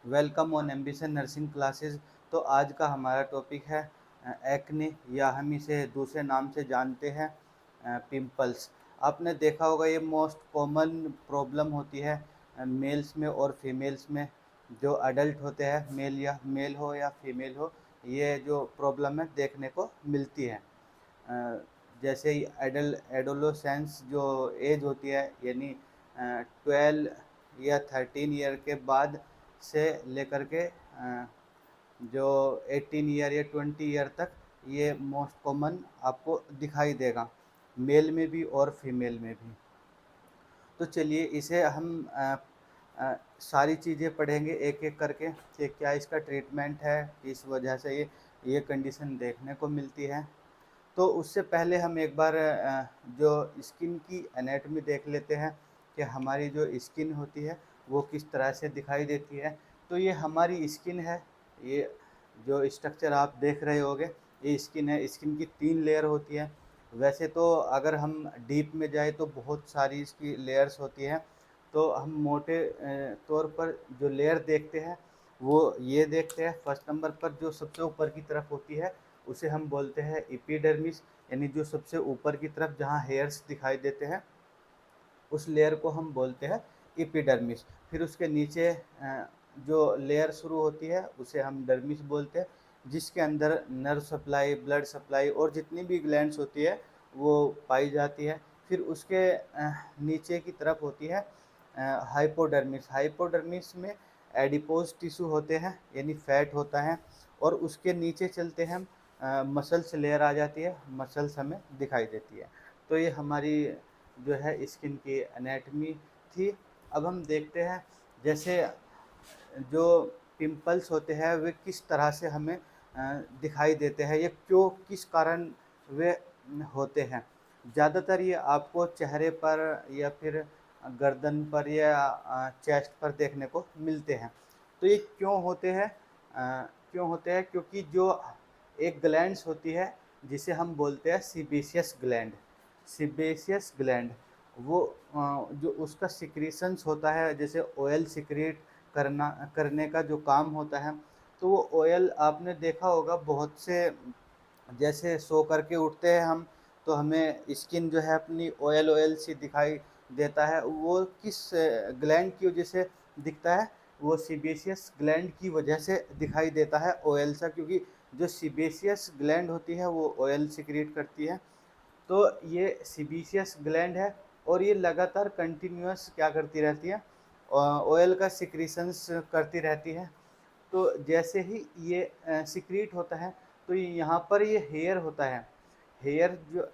Welcome on ambition nursing classes. तो आज का हमारा टॉपिक है एक्ने, या हम इसे दूसरे नाम से जानते हैं पिंपल्स। आपने देखा होगा ये मोस्ट कॉमन प्रॉब्लम होती है मेल्स में और फीमेल्स में। जो अडल्ट होते हैं, मेल हो या फीमेल हो, ये जो प्रॉब्लम है देखने को मिलती है। अ, जैसे ही एडोलोसेंस जो एज होती है, यानी 12 या 13 ईयर के बाद से लेकर के जो 18 ईयर या 20 ईयर तक ये मोस्ट कॉमन आपको दिखाई देगा, मेल में भी और फीमेल में भी। तो चलिए इसे हम सारी चीज़ें पढ़ेंगे एक एक करके कि क्या इसका ट्रीटमेंट है, किस वजह से ये कंडीशन देखने को मिलती है। तो उससे पहले हम एक बार जो स्किन की एनाटॉमी देख लेते हैं कि हमारी जो स्किन होती है वो किस तरह से दिखाई देती है। तो ये हमारी स्किन है, ये जो स्ट्रक्चर आप देख रहे होंगे ये स्किन है। स्किन की 3 लेयर होती है। वैसे तो अगर हम डीप में जाए तो बहुत सारी इसकी लेयर्स होती हैं। तो हम मोटे तौर पर जो लेयर देखते हैं वो ये देखते हैं। फर्स्ट नंबर पर जो सबसे ऊपर की तरफ होती है उसे हम बोलते हैं एपिडर्मिस, यानी जो सबसे ऊपर की तरफ जहाँ हेयर्स दिखाई देते हैं उस लेयर को हम बोलते हैं एपिडर्मिस। फिर उसके नीचे जो लेयर शुरू होती है उसे हम डर्मिस बोलते हैं, जिसके अंदर नर्व सप्लाई, ब्लड सप्लाई और जितनी भी ग्लैंड्स होती है वो पाई जाती है। फिर उसके नीचे की तरफ होती है हाइपोडर्मिस। हाइपोडर्मिस में एडिपोज टिश्यू होते हैं, यानी फैट होता है। और उसके नीचे चलते हैं हम, मसल्स लेयर आ जाती है, मसल्स हमें दिखाई देती है। तो ये हमारी जो है स्किन की एनाटॉमी थी। अब हम देखते हैं जैसे जो पिंपल्स होते हैं वे किस तरह से हमें दिखाई देते हैं, ये क्यों, किस कारण वे होते हैं। ज़्यादातर ये आपको चेहरे पर या फिर गर्दन पर या चेस्ट पर देखने को मिलते हैं। तो ये क्यों होते हैं? क्यों होते हैं? क्योंकि जो एक ग्लैंड्स होती है जिसे हम बोलते हैं सीबेशियस ग्लैंड। सीबेशियस ग्लैंड वो जो उसका सिक्रीशंस होता है, जैसे ऑयल सिक्रीट करने का जो काम होता है। तो वो ऑयल आपने देखा होगा बहुत से, जैसे सो करके उठते हैं हम तो हमें स्किन जो है अपनी ऑयल ऑयल सी दिखाई देता है। वो किस ग्लैंड की वजह से दिखता है? वो सीबेशियस ग्लैंड की वजह से दिखाई देता है ऑयल सा, क्योंकि जो सीबेशियस ग्लैंड होती है वो ऑयल सिक्रीट करती है। तो ये सीबेशियस ग्लैंड है और ये लगातार कंटिन्यूअस क्या करती रहती है, ऑयल का सिक्रीशंस करती रहती है। तो जैसे ही ये सिक्रीट होता है तो यहाँ पर ये हेयर होता है। हेयर जो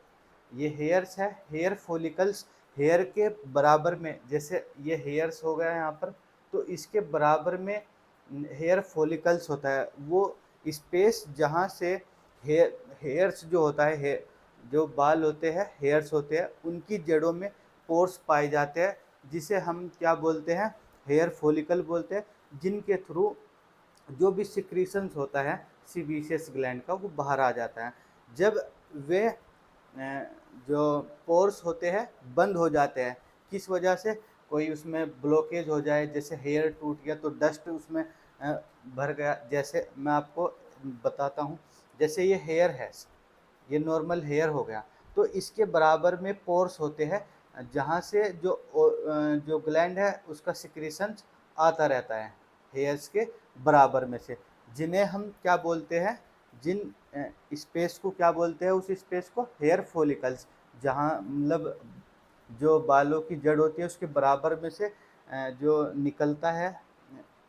ये हेयर्स है, हेयर फॉलिकल्स, हेयर के बराबर में, जैसे ये हेयर्स हो गया यहाँ पर, तो इसके बराबर में हेयर फॉलिकल्स होता है। वो स्पेस जहाँ से हेयर हेयर्स जो होता है, जो बाल होते हैं, हेयर्स होते हैं, उनकी जड़ों में पोर्स पाए जाते हैं, जिसे हम क्या बोलते हैं, हेयर फॉलिकल बोलते हैं, जिनके थ्रू जो भी सिक्रीशंस होता है सीबेशियस ग्लैंड का वो बाहर आ जाता है। जब वे जो पोर्स होते हैं बंद हो जाते हैं, किस वजह से, कोई उसमें ब्लॉकेज हो जाए, जैसे हेयर टूट गया तो डस्ट उसमें भर गया। जैसे मैं आपको बताता हूँ, जैसे ये हेयर है, ये नॉर्मल हेयर हो गया, तो इसके बराबर में पोर्स होते हैं जहाँ से जो ग्लैंड है उसका सिक्रीशन आता रहता है हेयर्स के बराबर में से, जिन्हें हम क्या बोलते हैं, जिन स्पेस को क्या बोलते हैं, उस स्पेस को हेयर फॉलिकल्स। जहाँ मतलब जो बालों की जड़ होती है उसके बराबर में से जो निकलता है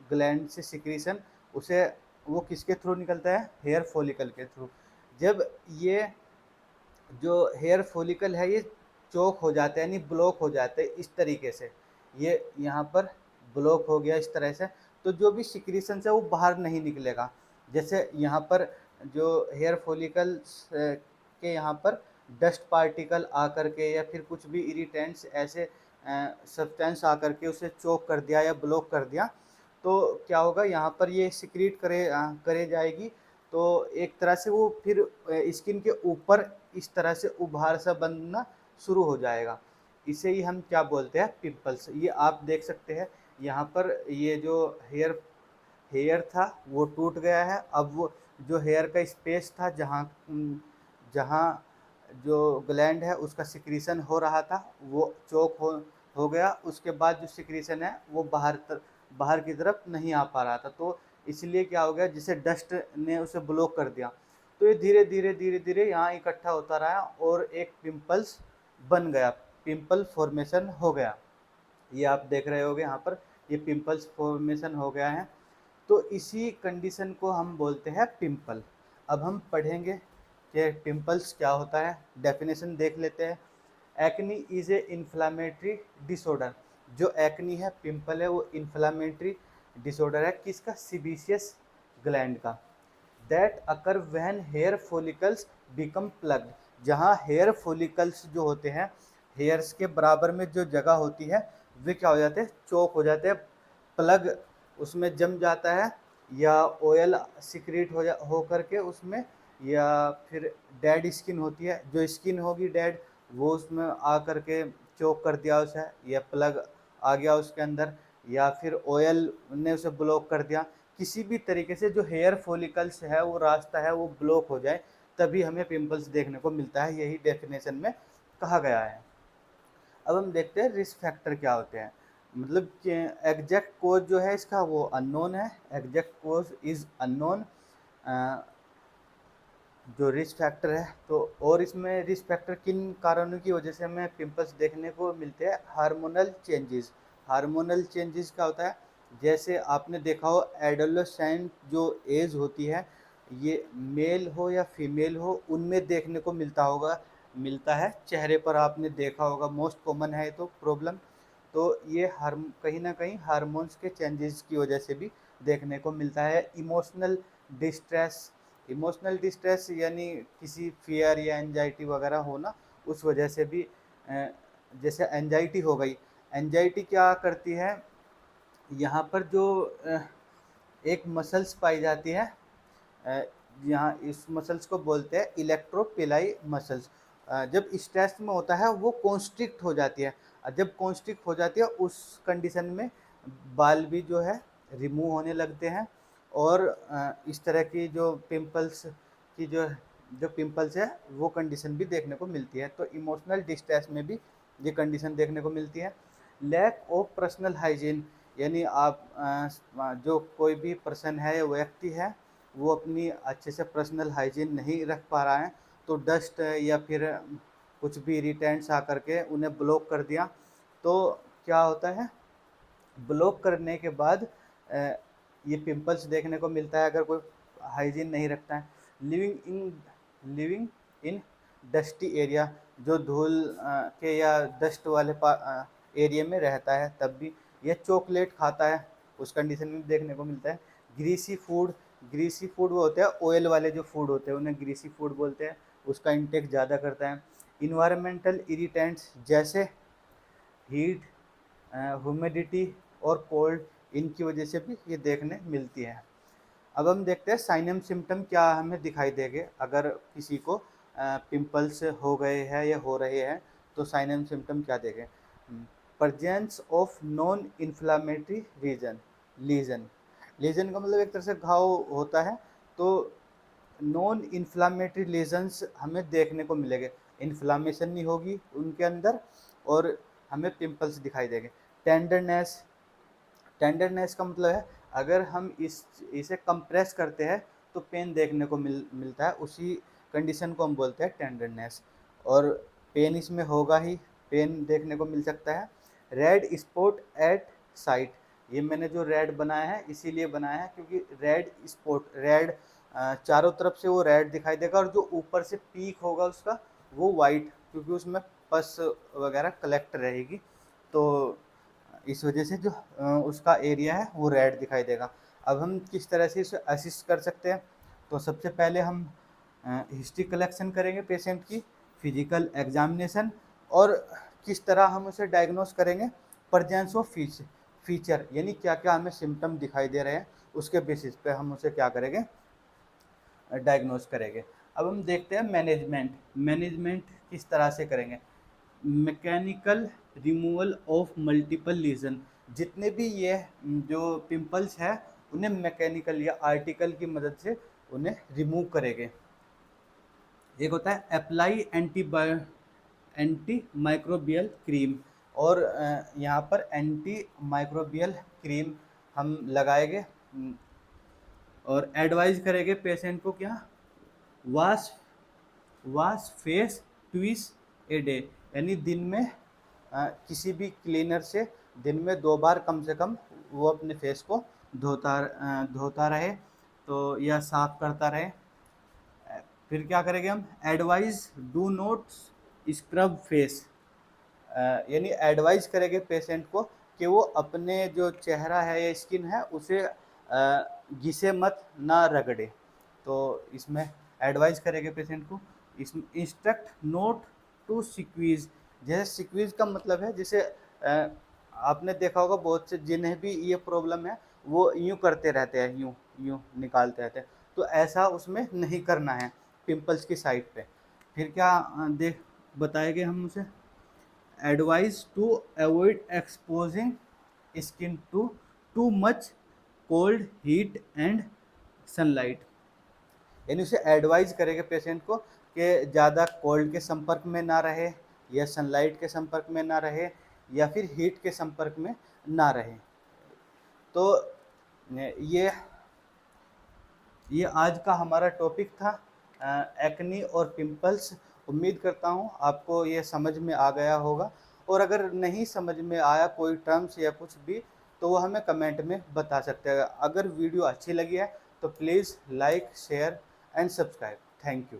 ग्लैंड से सिक्रीशन, उसे वो किसके थ्रू निकलता है, हेयर फॉलिकल के थ्रू। जब ये जो हेयर फॉलिकल है ये चोक हो जाता है, यानी ब्लॉक हो जाता है इस तरीके से, ये यहाँ पर ब्लॉक हो गया इस तरह से, तो जो भी सिक्रीशंस है वो बाहर नहीं निकलेगा। जैसे यहाँ पर जो हेयर फॉलिकल्स के यहाँ पर डस्ट पार्टिकल आकर के या फिर कुछ भी इरिटेंट्स ऐसे सब्सटेंस आकर के उसे चोक कर दिया या ब्लॉक कर दिया, तो क्या होगा, यहाँ पर ये सिक्रीट करे जाएगी। तो एक तरह से वो फिर स्किन के ऊपर इस तरह से उभार सा बनना शुरू हो जाएगा। इसे ही हम क्या बोलते हैं, पिंपल्स। ये आप देख सकते हैं यहाँ पर, ये जो हेयर हेयर था वो टूट गया है। अब वो जो हेयर का स्पेस था जहाँ जहाँ जो ग्लैंड है उसका सिक्रीशन हो रहा था वो चोक हो गया। उसके बाद जो सिक्रीशन है वो बाहर की तरफ नहीं आ पा रहा था, तो इसलिए क्या हो गया, जिसे डस्ट ने उसे ब्लॉक कर दिया, तो ये धीरे धीरे धीरे धीरे यहाँ इकट्ठा होता रहा और एक पिंपल्स बन गया, पिंपल फॉर्मेशन हो गया। ये आप देख रहे होगे यहाँ पर, ये पिंपल्स फॉर्मेशन हो गया है। तो इसी कंडीशन को हम बोलते हैं पिंपल। अब हम पढ़ेंगे कि पिंपल्स क्या होता है, डेफिनेशन देख लेते हैं। Acne is a inflammatory disorder. जो एक्नी है, पिंपल है, वो इन्फ्लामेटरी डिसऑर्डर है किसका, सीबेशियस ग्लैंड का। That occur when hair follicles become plugged. जहाँ हेयर फॉलिकल्स जो होते हैं, हेयर्स के बराबर में जो जगह होती है, वे क्या हो जाते हैं, चौक हो जाते हैं, प्लग उसमें जम जाता है, या ऑयल सिक्रीट हो करके उसमें, या फिर डेड स्किन होती है, जो स्किन होगी डेड वो उसमें आ करके चोक कर दिया उसे, या प्लग आ गया उसके अंदर, या फिर ऑयल ने उसे ब्लॉक कर दिया। किसी भी तरीके से जो हेयर फॉलिकल्स है वो रास्ता है वो ब्लॉक हो जाए, तभी हमें पिंपल्स देखने को मिलता है, यही डेफिनेशन में कहा गया है। अब हम देखते हैं रिस्क फैक्टर क्या होते हैं। मतलब कि एग्जैक्ट कोज जो है इसका वो अननोन है, एग्जैक्ट कोज इज अननोन जो रिस्क फैक्टर है। तो और इसमें रिस्क फैक्टर किन कारणों की वजह से हमें पिंपल्स देखने को मिलते हैं, हार्मोनल चेंजेस। हार्मोनल चेंजेस क्या होता है, जैसे आपने देखा हो एडोलेसेंट जो एज होती है, ये मेल हो या फीमेल हो उनमें देखने को मिलता है चेहरे पर, आपने देखा होगा, मोस्ट कॉमन है तो प्रॉब्लम। तो ये कहीं ना कहीं हार्मोन्स के चेंजेस की वजह से भी देखने को मिलता है। इमोशनल डिस्ट्रेस, इमोशनल डिस्ट्रेस यानी किसी फियर या एंजाइटी वगैरह होना, उस वजह से भी जैसे एंजाइटी हो गई, एंजाइटी क्या करती है, यहाँ पर जो एक मसल्स पाई जाती है, अ, यहाँ इस मसल्स को बोलते हैं इलेक्ट्रोपिलाई मसल्स। जब स्ट्रेस में होता है वो कॉन्स्ट्रिक्ट हो जाती है, जब कॉन्स्ट्रिक्ट हो जाती है उस कंडीशन में बाल भी जो है रिमूव होने लगते हैं, और इस तरह की जो पिंपल्स की जो पिंपल्स है वो कंडीशन भी देखने को मिलती है। तो इमोशनल डिस्ट्रेस में भी ये कंडीशन देखने को मिलती है। लैक ऑफ पर्सनल हाइजीन, यानी आप जो कोई भी पर्सन है या व्यक्ति है वो अपनी अच्छे से पर्सनल हाइजीन नहीं रख पा रहा है, तो डस्ट या फिर कुछ भी इरिटेंट्स आकर के उन्हें ब्लॉक कर दिया, तो क्या होता है, ब्लॉक करने के बाद ये पिंपल्स देखने को मिलता है अगर कोई हाइजीन नहीं रखता है। लिविंग इन डस्टी एरिया, जो धूल के या डस्ट वाले एरिया में रहता है तब भी। ये चॉकलेट खाता है उस कंडीशन में भी देखने को मिलता है। ग्रीसी फूड, ग्रीसी फूड वो होते हैं ऑयल वाले जो फूड होते हैं उन्हें ग्रीसी फूड बोलते हैं, उसका इंटेक ज़्यादा करता है। इन्वायरमेंटल इरिटेंट्स जैसे हीट, ह्यूमिडिटी और कोल्ड, इनकी वजह से भी ये देखने मिलती है। अब हम देखते हैं साइन एंड सिम्टम क्या हमें दिखाई देंगे अगर किसी को पिंपल्स हो गए हैं या हो रहे हैं, तो साइन एंड सिम्टम क्या देंगे। Presence of non inflammatory lesion, lesion का मतलब एक तरह से घाव होता है, तो नॉन इन्फ्लामेटरी लीजन्स हमें देखने को मिलेंगे, इन्फ्लामेशन नहीं होगी उनके अंदर और हमें पिंपल्स दिखाई देंगे। टेंडरनेस, टेंडरनेस का मतलब है अगर हम इसे कंप्रेस करते हैं तो पेन देखने को मिलता है, उसी कंडीशन को हम बोलते हैं टेंडरनेस, और पेन इसमें होगा ही, पेन देखने को मिल सकता है। रेड स्पॉट एट साइट, ये मैंने जो रेड बनाया है इसीलिए बनाया है क्योंकि रेड स्पॉट, रेड चारों तरफ से वो रेड दिखाई देगा, और जो ऊपर से पीक होगा उसका वो वाइट, क्योंकि उसमें पस वगैरह कलेक्ट रहेगी, तो इस वजह से जो उसका एरिया है वो रेड दिखाई देगा। अब हम किस तरह से इसे असिस्ट कर सकते हैं, तो सबसे पहले हम हिस्ट्री कलेक्शन करेंगे पेशेंट की, फिजिकल एग्जामिनेशन, और किस तरह हम उसे डायग्नोस करेंगे, प्रेजेंस ऑफ फीचर, यानी क्या क्या हमें सिम्टम दिखाई दे रहे हैं उसके बेसिस पे हम उसे क्या करेंगे, डायग्नोस करेंगे। अब हम देखते हैं मैनेजमेंट, मैनेजमेंट किस तरह से करेंगे। Mechanical removal of multiple lesion, जितने भी ये जो पिंपल्स है उन्हें मैकेनिकल या आर्टिकल की मदद से उन्हें रिमूव करेंगे। एक होता है अप्लाई एंटी माइक्रोबियल क्रीम, और यहाँ पर एंटी माइक्रोबियल क्रीम हम लगाएंगे। और एडवाइज करेंगे पेशेंट को क्या, wash wash face twice a day, यानी दिन में किसी भी क्लीनर से दिन में 2 बार कम से कम वो अपने फेस को धोता रहे, तो या साफ करता रहे। फिर क्या करेंगे हम, advise do not scrub face, यानी एडवाइस करेंगे पेशेंट को कि वो अपने जो चेहरा है या स्किन है उसे घिसे मत, ना रगड़े। तो इसमें एडवाइस करेंगे पेशेंट को। इसमें इंस्ट्रक्ट नोट टू सिक्वीज, जैसे सिक्वीज का मतलब है जैसे आपने देखा होगा बहुत से जिन्हें भी ये प्रॉब्लम है वो यूँ करते रहते हैं, यूँ यूँ निकालते रहते हैं, तो ऐसा उसमें नहीं करना है पिंपल्स की साइड पे। फिर क्या देख बताएंगे हम उसे, advice to avoid exposing skin to too much cold heat and sunlight, यानी उसे एडवाइज करेंगे पेशेंट को कि ज़्यादा कोल्ड के संपर्क में ना रहे, या सनलाइट के संपर्क में ना रहे, या फिर हीट के संपर्क में ना रहे। तो ये ये आज का हमारा टॉपिक था, एक्नी और पिंपल्स। उम्मीद करता हूँ आपको ये समझ में आ गया होगा, और अगर नहीं समझ में आया कोई टर्म्स या कुछ भी, तो वो हमें कमेंट में बता सकते हैं। अगर वीडियो अच्छी लगी है तो please like share and subscribe. Thank you.